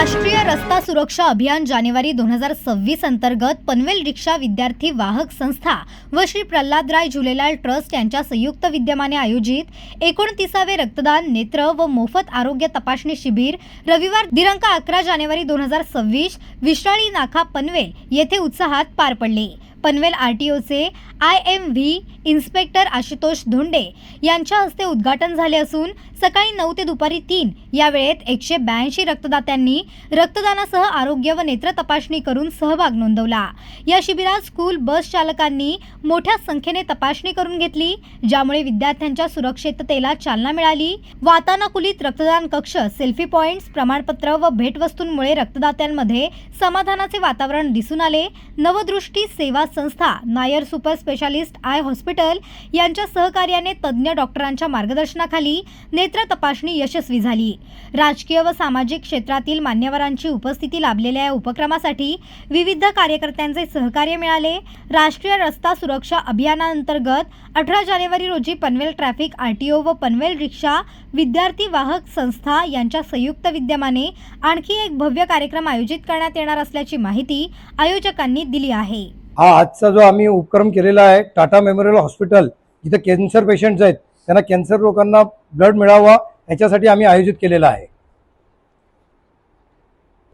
राष्ट्रीय रस्ता सुरक्षा अभियान जानेवारी 2026 अंतर्गत पनवेल रिक्षा विद्यार्थी वाहक संस्था व श्री प्रल्हादराय झुलेलाल ट्रस्ट यांच्या संयुक्त विद्यमाने आयोजित 29वे रक्तदान नेत्र व मोफत आरोग्य तपासणी शिबिर रविवार दिनांक 11 जानेवारी 2026 विश्राळी नाका पनवेल येथे उत्साहात पार पडले। पनवेल आरटीओचे IMV इन्स्पेक्टर आशुतोष धोंडे यांच्या हस्ते उद्घाटन झाले असून सकाळी 9 ते दुपारी 3 या वेळेत 182 रक्तदात्यांनी रक्तदानासह आरोग्य व नेत्र तपासणी करून सहभाग नोंदवला। या शिबिरात स्कूल बस चालकांनी मोठ्या संख्येने तपासणी करून घेतली, ज्यामुळे विद्यार्थ्यांच्या सुरक्षिततेला चालना मिळाली। वातानुकूलित रक्तदान कक्ष, सेल्फी पॉइंट्स, प्रमाणपत्र व भेटवस्तूंमुळे रक्तदात्यांमध्ये समाधानाचे वातावरण दिसून आले। नवदृष्टी सेवा संस्था, Nair super specialist I hospital यांच्या सहकार्याने तज्ञ डॉक्टरांच्या मार्गदर्शनाखाली नेत्र तपासणी यशस्वी झाली। राजकीय व सामाजिक क्षेत्रातील मान्यवरांची उपस्थिती लाभलेल्या या उपक्रमासाठी विविध कार्यकर्त्यांचे सहकार्य मिळाले। राष्ट्रीय रस्ता सुरक्षा अभियानांतर्गत 18 जानेवारी रोजी पनवेल ट्रॅफिक RTO व पनवेल रिक्षा विद्यार्थी वाहक संस्था यांच्या संयुक्त विद्यमाने आणखी एक भव्य कार्यक्रम आयोजित करण्यात येणार असल्याची माहिती आयोजकांनी दिली आहे। हा आजचा जो आम्ही उपक्रम केलेला आहे, टाटा मेमोरियल हॉस्पिटल जिथे कॅन्सर पेशंट्स आहेत त्यांना कॅन्सर लोकांना ब्लड मिळावा याच्यासाठी आम्ही आयोजित केलेला आहे।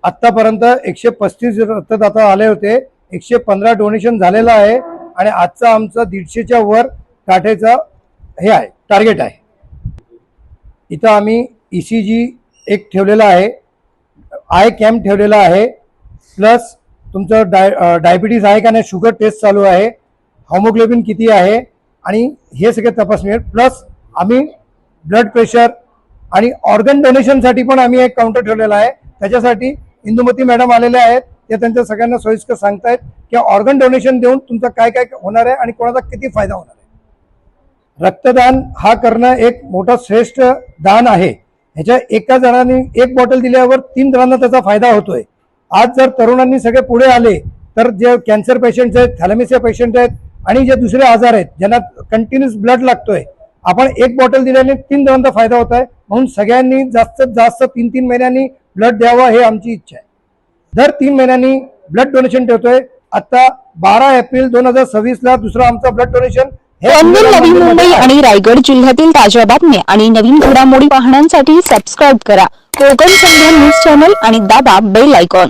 आतापर्यंत 135 रक्तदाता आले होते, 115 डोनेशन झालेला आहे आणि आजचा आमचा 150च्या वर गाठायचा हे आहे टार्गेट आहे। इथं आम्ही ECG एक ठेवलेला आहे, आय कॅम्प ठेवलेला आहे, प्लस तुमचं डायबिटीज आहे का नाही, शुगर टेस्ट चालू आहे, होमोग्लोबिन किती आहे आणि हे सगळे तपासणी, प्लस आम्ही ब्लड प्रेशर आणि ऑर्गन डोनेशनसाठी पण आम्ही एक काउंटर ठेवलेला आहे। त्याच्यासाठी इंदुमती मॅडम आलेले आहेत, ते त्यांच्या सगळ्यांना सोयीस्कर सांगतायत की ऑर्गन डोनेशन देऊन तुमचं काय काय होणार आहे आणि कोणाचा किती फायदा होणार आहे। रक्तदान हा करणं एक मोठा श्रेष्ठ दान आहे। ह्याच्या एका जणांनी एक बॉटल दिल्यावर 3 जणांना त्याचा फायदा होतोय। आज जर तरुणांनी सगळे पुढे आले तर जे कॅन्सर पेशंट्स आहेत, थॅलेमिसिया पेशंट आहेत आणि जे दुसरे आजार आहेत ज्यांना कंटिन्यूस ब्लड लागतोय, आपण एक बॉटल दिल्याने 3 जणांचा फायदा होत आहे। म्हणून सगळ्यांनी जास्तीत जास्त 3-3 महिन्यांनी ब्लड द्यावा हे आमची इच्छा आहे। दर 3 महिन्यांनी ब्लड डोनेशन ठेवतोय। आता 12 एप्रिल 2026 ला दुसरा आमचा ब्लड डोनेशन पनवेल, नवी मुंबई आणि रायगड जिल्ह्यातील ताज्या बातम्या आणि नवीन घडामोडी पाहण्यासाठी सबस्क्राईब करा कोकण संध्या न्यूज चॅनल आणि दाबा बेल आयकॉन।